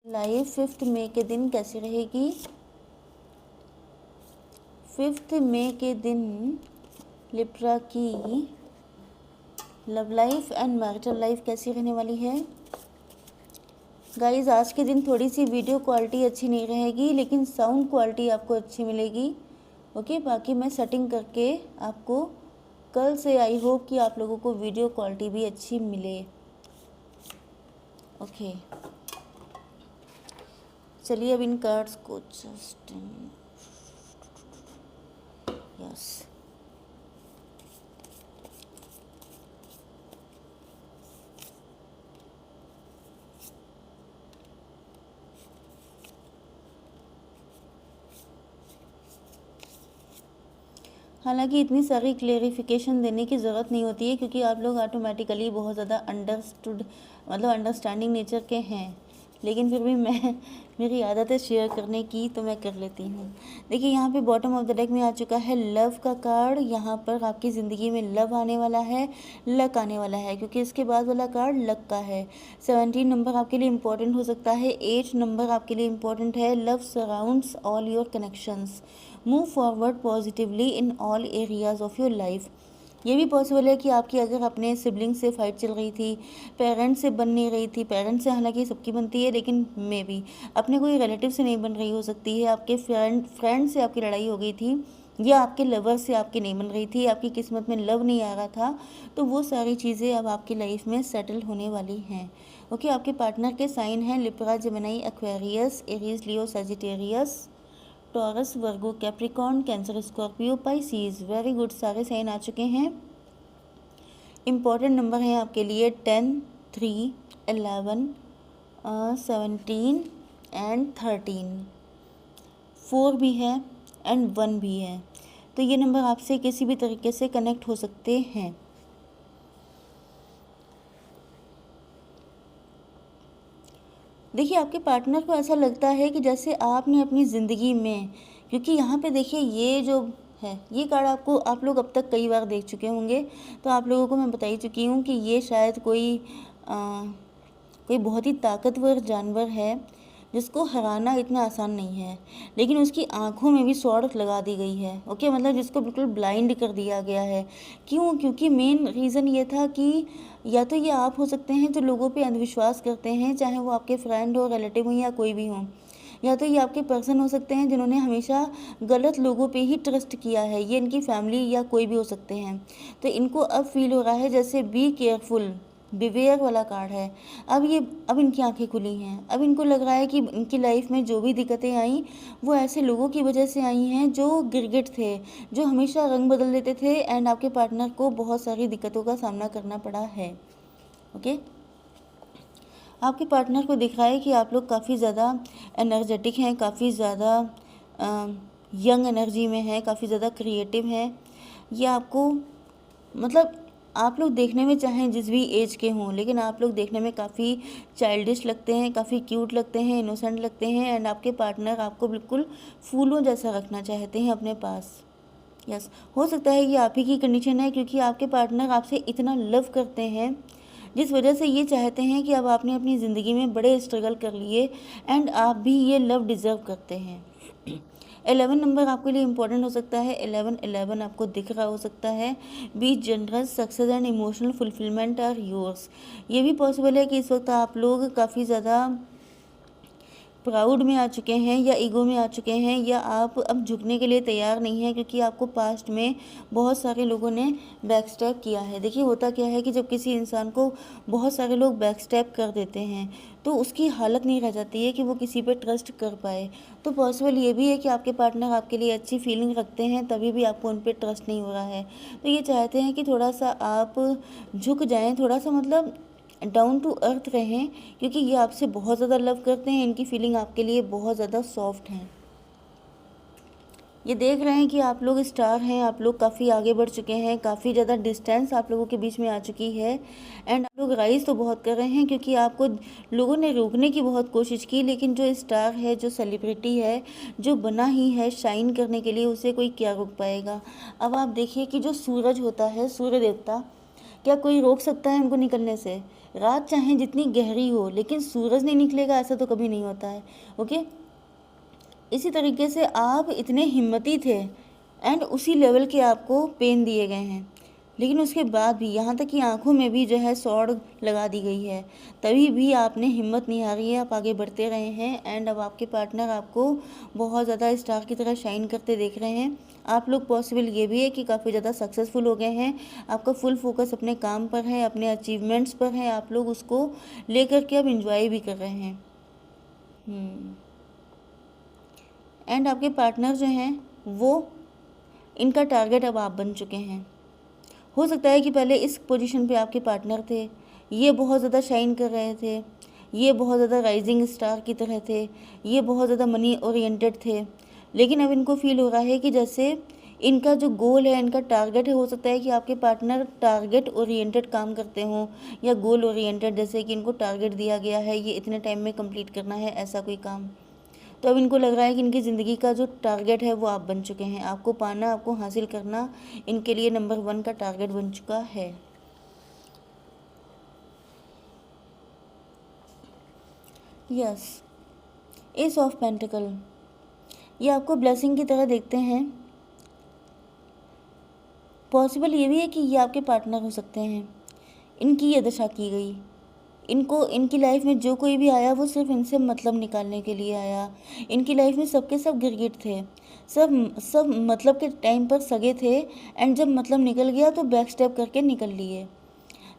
Life 5 मई के दिन कैसी रहेगी? 5 मई के दिन लिब्रा की love life and marital life कैसी रहने वाली है? गाइज, आज के दिन थोड़ी सी वीडियो क्वालिटी अच्छी नहीं रहेगी, लेकिन साउंड क्वालिटी आपको अच्छी मिलेगी। ओके, बाकी मैं सेटिंग करके आपको कल से आई होप कि आप लोगों को वीडियो क्वालिटी भी अच्छी मिले। ओके, चलिए अब इन कार्ड्स को जस्ट यस हालांकि इतनी सारी क्लेरिफिकेशन देने की ज़रूरत नहीं होती है, क्योंकि आप लोग ऑटोमेटिकली बहुत ज़्यादा अंडरस्टैंडिंग नेचर के हैं, लेकिन फिर भी मेरी आदत है शेयर करने की, तो मैं कर लेती हूँ। देखिए, यहाँ पे बॉटम ऑफ द डेक में आ चुका है लव का कार्ड। यहाँ पर आपकी ज़िंदगी में लव आने वाला है, लक आने वाला है, क्योंकि इसके बाद वाला कार्ड लक का है। 17 नंबर आपके लिए इम्पोर्टेंट हो सकता है। 8 नंबर आपके लिए इम्पोर्टेंट है। Love surrounds all your connections, move forward positively in all areas of your life. ये भी पॉसिबल है कि आपकी अगर अपने सिबलिंग से फाइट चल रही थी, पेरेंट्स से बन नहीं रही थी, पेरेंट्स से हालांकि सबकी बनती है, लेकिन मे भी अपने कोई रिलेटिव से नहीं बन रही हो सकती है, आपके फ्रेंड से आपकी लड़ाई हो गई थी, या आपके लवर से आपकी नहीं बन रही थी, आपकी किस्मत में लव नहीं आ रहा था, तो वो सारी चीज़ें अब आपकी लाइफ में सेटल होने वाली हैं। ओके, आपके पार्टनर के साइन हैं Libra, Gemini, Aquarius, Aries, Leo, Sagittarius, Taurus, Virgo, Capricorn, Cancer, Scorpio, Pisces. Very good, सारे साइन आ चुके हैं। इम्पॉर्टेंट नंबर हैं आपके लिए 10, 3, 11, 17 एंड 13। 4 भी है एंड 1 भी है, तो ये नंबर आपसे किसी भी तरीके से कनेक्ट हो सकते हैं। देखिए, आपके पार्टनर को ऐसा लगता है कि जैसे आपने अपनी ज़िंदगी में, क्योंकि यहाँ पे देखिए ये जो है, ये कार्ड आप लोग अब तक कई बार देख चुके होंगे, तो आप लोगों को मैं बता ही चुकी हूँ कि ये शायद कोई बहुत ही ताकतवर जानवर है, जिसको हराना इतना आसान नहीं है, लेकिन उसकी आंखों में भी स्वॉर्ड लगा दी गई है। ओके, मतलब जिसको बिल्कुल ब्लाइंड कर दिया गया है। क्यों? क्योंकि मेन रीज़न ये था कि या तो ये आप हो सकते हैं जो लोगों पे अंधविश्वास करते हैं, चाहे वो आपके फ्रेंड हो, रिलेटिव हो, या कोई भी हो, या तो ये आपके पर्सन हो सकते हैं जिन्होंने हमेशा गलत लोगों पे ही ट्रस्ट किया है। ये इनकी फैमिली या कोई भी हो सकते हैं। तो इनको अब फील हो रहा है जैसे बी केयरफुल, बिवेयर वाला कार्ड है। अब इनकी आंखें खुली हैं। अब इनको लग रहा है कि इनकी लाइफ में जो भी दिक्कतें आई, वो ऐसे लोगों की वजह से आई हैं जो गिरगिट थे, जो हमेशा रंग बदल देते थे, एंड आपके पार्टनर को बहुत सारी दिक्कतों का सामना करना पड़ा है। ओके, आपके पार्टनर को दिख रहा है कि आप लोग काफ़ी ज़्यादा एनर्जेटिक हैं, काफ़ी ज़्यादा यंग एनर्जी में हैं, काफ़ी ज़्यादा क्रिएटिव हैं। ये आपको, मतलब आप लोग देखने में चाहें जिस भी एज के हों, लेकिन आप लोग देखने में काफ़ी चाइल्डिश लगते हैं, काफ़ी क्यूट लगते हैं, इनोसेंट लगते हैं, एंड आपके पार्टनर आपको बिल्कुल फूलों जैसा रखना चाहते हैं अपने पास। यस, हो सकता है ये आप ही की कंडीशन है, क्योंकि आपके पार्टनर आपसे इतना लव करते हैं, जिस वजह से ये चाहते हैं कि अब आपने अपनी ज़िंदगी में बड़े स्ट्रगल कर लिए, एंड आप भी ये लव डिज़र्व करते हैं। 11 नंबर आपके लिए इम्पोर्टेंट हो सकता है। 11 आपको दिख रहा हो सकता है। Be generous, success and emotional fulfilment are yours. ये भी पॉसिबल है कि इस वक्त आप लोग काफ़ी ज़्यादा प्राउड में आ चुके हैं, या ईगो में आ चुके हैं, या आप अब झुकने के लिए तैयार नहीं हैं, क्योंकि आपको पास्ट में बहुत सारे लोगों ने बैकस्टैप किया है। देखिए, होता क्या है कि जब किसी इंसान को बहुत सारे लोग बैकस्टैप कर देते हैं, तो उसकी हालत नहीं रह जाती है कि वो किसी पे ट्रस्ट कर पाए। तो पॉसिबल ये भी है कि आपके पार्टनर आपके लिए अच्छी फीलिंग रखते हैं, तभी भी आपको उन पर ट्रस्ट नहीं हो रहा है। तो ये चाहते हैं कि थोड़ा सा आप झुक जाएँ, थोड़ा सा मतलब डाउन टू अर्थ रहें, क्योंकि ये आपसे बहुत ज़्यादा लव करते हैं। इनकी फीलिंग आपके लिए बहुत ज़्यादा सॉफ्ट हैं। ये देख रहे हैं कि आप लोग स्टार हैं, आप लोग काफ़ी आगे बढ़ चुके हैं, काफ़ी ज़्यादा डिस्टेंस आप लोगों के बीच में आ चुकी है, एंड आप लोग राइज तो बहुत कर रहे हैं, क्योंकि आपको लोगों ने रोकने की बहुत कोशिश की, लेकिन जो स्टार है, जो सेलिब्रिटी है, जो बना ही है शाइन करने के लिए, उसे कोई क्या रोक पाएगा। अब आप देखिए कि जो सूरज होता है, सूर्य देवता, क्या कोई रोक सकता है उनको निकलने से? रात चाहे जितनी गहरी हो लेकिन सूरज नहीं निकलेगा, ऐसा तो कभी नहीं होता है। ओके, इसी तरीके से आप इतने हिम्मती थे एंड उसी लेवल के आपको पेन दिए गए हैं, लेकिन उसके बाद भी यहाँ तक कि आंखों में भी जो है सौड़ लगा दी गई है, तभी भी आपने हिम्मत नहीं हारी है, आप आगे बढ़ते रहे हैं एंड अब आपके पार्टनर आपको बहुत ज़्यादा स्टार की तरह शाइन करते देख रहे हैं। आप लोग पॉसिबल ये भी है कि काफ़ी ज़्यादा सक्सेसफुल हो गए हैं, आपका फुल फोकस अपने काम पर है, अपने अचीवमेंट्स पर है, आप लोग उसको लेकर के अब इंजॉय भी कर रहे हैं। एंड आपके पार्टनर जो हैं वो, इनका टारगेट अब आप बन चुके हैं। हो सकता है कि पहले इस पोजीशन पे आपके पार्टनर थे, ये बहुत ज़्यादा शाइन कर रहे थे, ये बहुत ज़्यादा राइजिंग स्टार की तरह थे, ये बहुत ज़्यादा मनी ओरिएंटेड थे, लेकिन अब इनको फील हो रहा है कि जैसे इनका जो गोल है, इनका टारगेट है, हो सकता है कि आपके पार्टनर टारगेट ओरिएंटेड काम करते हों या गोल ओरिएंटेड, जैसे कि इनको टारगेट दिया गया है ये इतने टाइम में कंप्लीट करना है, ऐसा कोई काम। तो अब इनको लग रहा है कि इनकी ज़िंदगी का जो टारगेट है वो आप बन चुके हैं, आपको पाना, आपको हासिल करना इनके लिए नंबर 1 का टारगेट बन चुका है। यस, एस ऑफ पेंटिकल, ये आपको ब्लेसिंग की तरह देखते हैं। पॉसिबल ये भी है कि ये आपके पार्टनर हो सकते हैं, इनकी ये दशा की गई, इनको इनकी लाइफ में जो कोई भी आया वो सिर्फ इनसे मतलब निकालने के लिए आया। इनकी लाइफ में सबके सब गिरगिट थे, सब सब मतलब के टाइम पर सगे थे एंड जब मतलब निकल गया तो बैक स्टेप करके निकल लिए।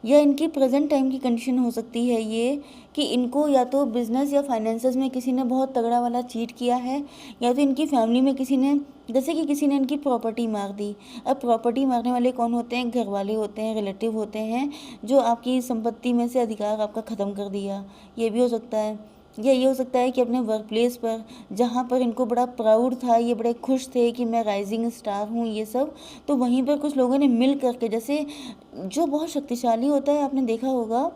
या इनकी प्रेजेंट टाइम की कंडीशन हो सकती है ये कि इनको या तो बिजनेस या फाइनेंसेस में किसी ने बहुत तगड़ा वाला चीट किया है, या तो इनकी फैमिली में किसी ने, जैसे कि किसी ने इनकी प्रॉपर्टी मार दी। अब प्रॉपर्टी मारने वाले कौन होते हैं? घर वाले होते हैं, रिलेटिव होते हैं, जो आपकी संपत्ति में से अधिकार आपका ख़त्म कर दिया। ये भी हो सकता है। या ये हो सकता है कि अपने वर्क प्लेस पर, जहाँ पर इनको बड़ा प्राउड था, ये बड़े खुश थे कि मैं राइजिंग स्टार हूँ ये सब, तो वहीं पर कुछ लोगों ने मिल करके, जैसे जो बहुत शक्तिशाली होता है, आपने देखा होगा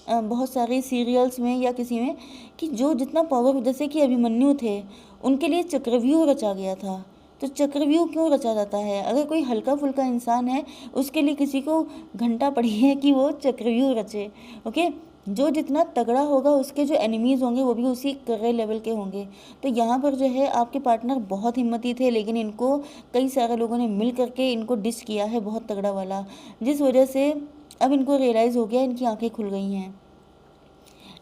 बहुत सारे सीरियल्स में या किसी में, कि जो जितना पावर, जैसे कि अभिमन्यु थे, उनके लिए चक्रव्यूह रचा गया था। तो चक्रव्यूह क्यों रचा जाता है? अगर कोई हल्का फुल्का इंसान है, उसके लिए किसी को घंटा पड़ी है कि वो चक्रव्यूह रचे। ओके, जो जितना तगड़ा होगा उसके जो एनिमीज़ होंगे वो भी उसी कर्रे लेवल के होंगे। तो यहाँ पर जो है आपके पार्टनर बहुत हिम्मती थे, लेकिन इनको कई सारे लोगों ने मिल करके इनको डिस किया है बहुत तगड़ा वाला, जिस वजह से अब इनको रियलाइज़ हो गया, इनकी आंखें खुल गई हैं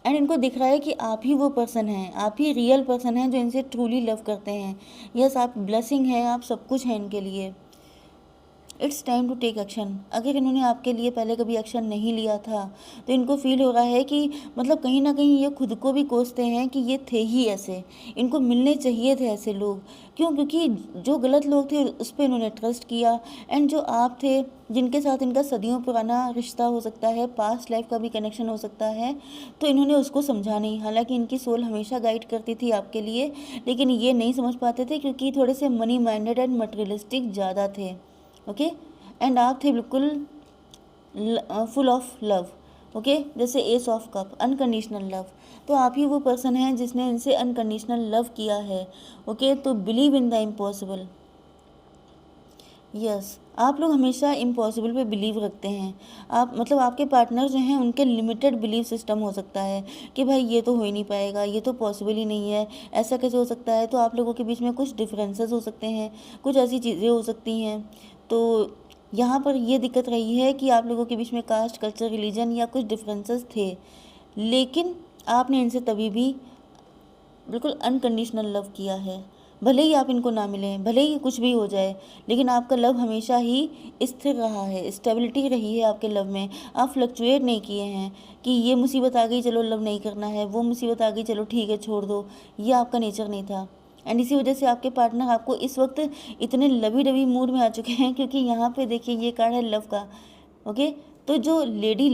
एंड इनको दिख रहा है कि आप ही वो पर्सन हैं, आप ही रियल पर्सन हैं जो इनसे ट्रूली लव करते हैं। यस, आप ब्लेसिंग है, आप सब कुछ हैं इनके लिए। It's time to take action. अगर इन्होंने आपके लिए पहले कभी एक्शन नहीं लिया था तो इनको फील हो रहा है कि मतलब कहीं ना कहीं ये खुद को भी कोसते हैं कि ये थे ही ऐसे, इनको मिलने चाहिए थे ऐसे लोग। क्यों? क्योंकि जो गलत लोग थे उस पर इन्होंने ट्रस्ट किया एंड जो आप थे जिनके साथ इनका सदियों पुराना रिश्ता हो सकता है, पास्ट लाइफ का भी कनेक्शन हो सकता है, तो इन्होंने उसको समझा नहीं। हालांकि इनकी सोल हमेशा गाइड करती थी आपके लिए, लेकिन ये नहीं समझ पाते थे क्योंकि थोड़े से मनी माइंडेड एंड मटेरियलिस्टिक ज़्यादा थे। ओके, एंड आप थे बिल्कुल फुल ऑफ लव। ओके, जैसे S of cup, unconditional love. तो आप ही वो पर्सन हैं जिसने इनसे अनकंडीशनल लव किया है। ओके, तो believe in the impossible. Yes, आप लोग हमेशा इम्पॉसिबल पे बिलीव रखते हैं। आप मतलब आपके पार्टनर जो हैं उनके लिमिटेड बिलीव सिस्टम हो सकता है कि भाई ये तो हो ही नहीं पाएगा, ये तो पॉसिबल ही नहीं है, ऐसा कैसे हो सकता है। तो आप लोगों के बीच में कुछ डिफरेंसेस हो सकते हैं, कुछ ऐसी चीज़ें हो सकती हैं। तो यहाँ पर ये दिक्कत रही है कि आप लोगों के बीच में कास्ट, कल्चर, रिलीजन या कुछ डिफरेंसेस थे, लेकिन आपने इनसे तभी भी बिल्कुल अनकंडीशनल लव किया है। भले ही आप इनको ना मिलें, भले ही कुछ भी हो जाए, लेकिन आपका लव हमेशा ही स्थिर रहा है, स्टेबिलिटी रही है आपके लव में। आप फ्लक्चुएट नहीं किए हैं कि ये मुसीबत आ गई चलो लव नहीं करना है, वो मुसीबत आ गई चलो ठीक है छोड़ दो, ये आपका नेचर नहीं था। एंड इसी वजह से आपके पार्टनर आपको इस वक्त इतने लवी डवी मूड में आ चुके हैं, क्योंकि यहाँ पे देखिए ये कार्ड है लव का। ओके, तो जो लेडी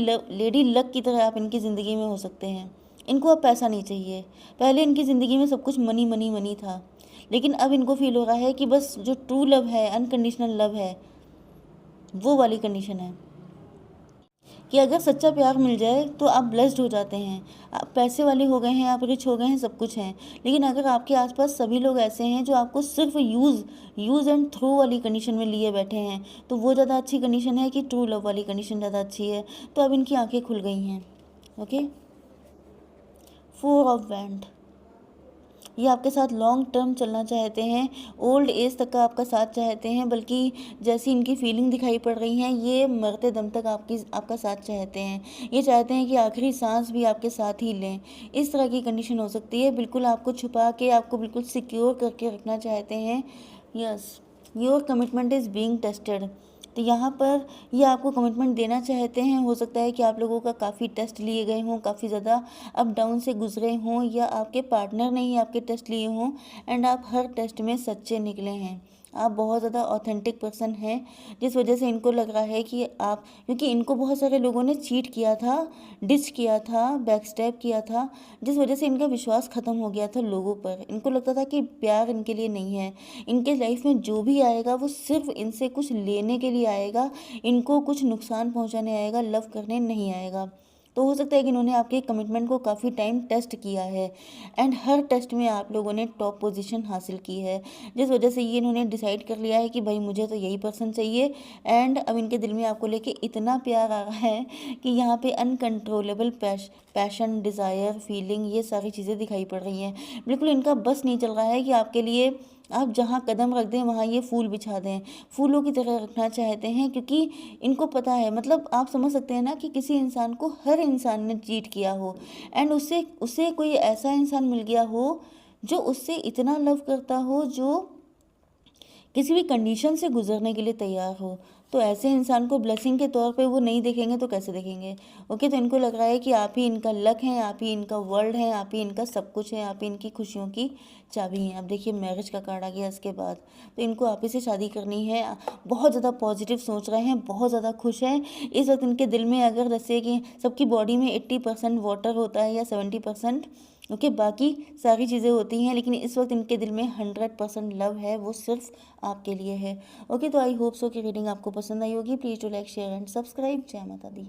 लक की तरह आप इनकी ज़िंदगी में हो सकते हैं। इनको अब पैसा नहीं चाहिए। पहले इनकी ज़िंदगी में सब कुछ मनी मनी मनी था, लेकिन अब इनको फील हो रहा है कि बस जो ट्रू लव है, अनकंडीशनल लव है, वो वाली कंडीशन है। कि अगर सच्चा प्यार मिल जाए तो आप ब्लेस्ड हो जाते हैं, आप पैसे वाले हो गए हैं, आप रिच हो गए हैं, सब कुछ हैं। लेकिन अगर आपके आसपास सभी लोग ऐसे हैं जो आपको सिर्फ यूज़ एंड थ्रो वाली कंडीशन में लिए बैठे हैं, तो वो ज़्यादा अच्छी कंडीशन है कि ट्रू लव वाली कंडीशन ज़्यादा अच्छी है? तो अब इनकी आंखें खुल गई हैं। ओके, 4 ऑफ वैंड, ये आपके साथ लॉन्ग टर्म चलना चाहते हैं, ओल्ड एज तक का आपका साथ चाहते हैं, बल्कि जैसी इनकी फीलिंग दिखाई पड़ रही हैं, ये मरते दम तक आपका साथ चाहते हैं। ये चाहते हैं कि आखिरी सांस भी आपके साथ ही लें। इस तरह की कंडीशन हो सकती है। बिल्कुल आपको छुपा के, आपको बिल्कुल सिक्योर करके रखना चाहते हैं। Yes, your commitment is being tested. तो यहाँ पर ये आपको कमिटमेंट देना चाहते हैं। हो सकता है कि आप लोगों का काफ़ी टेस्ट लिए गए हों, काफ़ी ज़्यादा अप डाउन से गुजरे हों, या आपके पार्टनर ने ही आपके टेस्ट लिए हों एंड आप हर टेस्ट में सच्चे निकले हैं। आप बहुत ज़्यादा ऑथेंटिक पर्सन हैं, जिस वजह से इनको लग रहा है कि आप, क्योंकि इनको बहुत सारे लोगों ने चीट किया था, डिच किया था, बैकस्टैब किया था, जिस वजह से इनका विश्वास ख़त्म हो गया था लोगों पर। इनको लगता था कि प्यार इनके लिए नहीं है, इनके लाइफ में जो भी आएगा वो सिर्फ इनसे कुछ लेने के लिए आएगा, इनको कुछ नुकसान पहुंचाने आएगा, लव करने नहीं आएगा। तो हो सकता है कि इन्होंने आपके कमिटमेंट को काफ़ी टाइम टेस्ट किया है एंड हर टेस्ट में आप लोगों ने टॉप पोजीशन हासिल की है, जिस वजह से ये इन्होंने डिसाइड कर लिया है कि भाई मुझे तो यही पर्सन चाहिए। एंड अब इनके दिल में आपको लेके इतना प्यार आ रहा है कि यहाँ पे अनकंट्रोलेबल पैशन, डिज़ायर, फीलिंग, ये सारी चीज़ें दिखाई पड़ रही हैं। बिल्कुल इनका बस नहीं चल रहा है कि आपके लिए आप जहाँ कदम रख दें वहाँ ये फूल बिछा दें, फूलों की तरह रखना चाहते हैं, क्योंकि इनको पता है, मतलब आप समझ सकते हैं ना कि किसी इंसान को हर इंसान ने चीट किया हो एंड उससे उसे कोई ऐसा इंसान मिल गया हो जो उससे इतना लव करता हो, जो किसी भी कंडीशन से गुजरने के लिए तैयार हो। तो ऐसे इंसान को ब्लेसिंग के तौर पे वो नहीं देखेंगे तो कैसे देखेंगे? ओके, तो इनको लग रहा है कि आप ही इनका लक हैं, आप ही इनका वर्ल्ड है, आप ही इनका सब कुछ है, आप ही इनकी खुशियों की चाबी हैं। अब देखिए मैरिज का कार्ड आ गया इसके बाद, तो इनको आप ही से शादी करनी है। बहुत ज़्यादा पॉजिटिव सोच रहे हैं, बहुत ज़्यादा खुश हैं। इस वक्त इनके दिल में, अगर जैसे कि सबकी बॉडी में 80% वाटर होता है या 70%, ओके, बाकी सारी चीज़ें होती हैं, लेकिन इस वक्त इनके दिल में 100% लव है, वो सिर्फ आपके लिए है। ओके, तो आई होप सो कि रीडिंग आपको पसंद आई होगी। Please to like, share and subscribe. जय माता दी।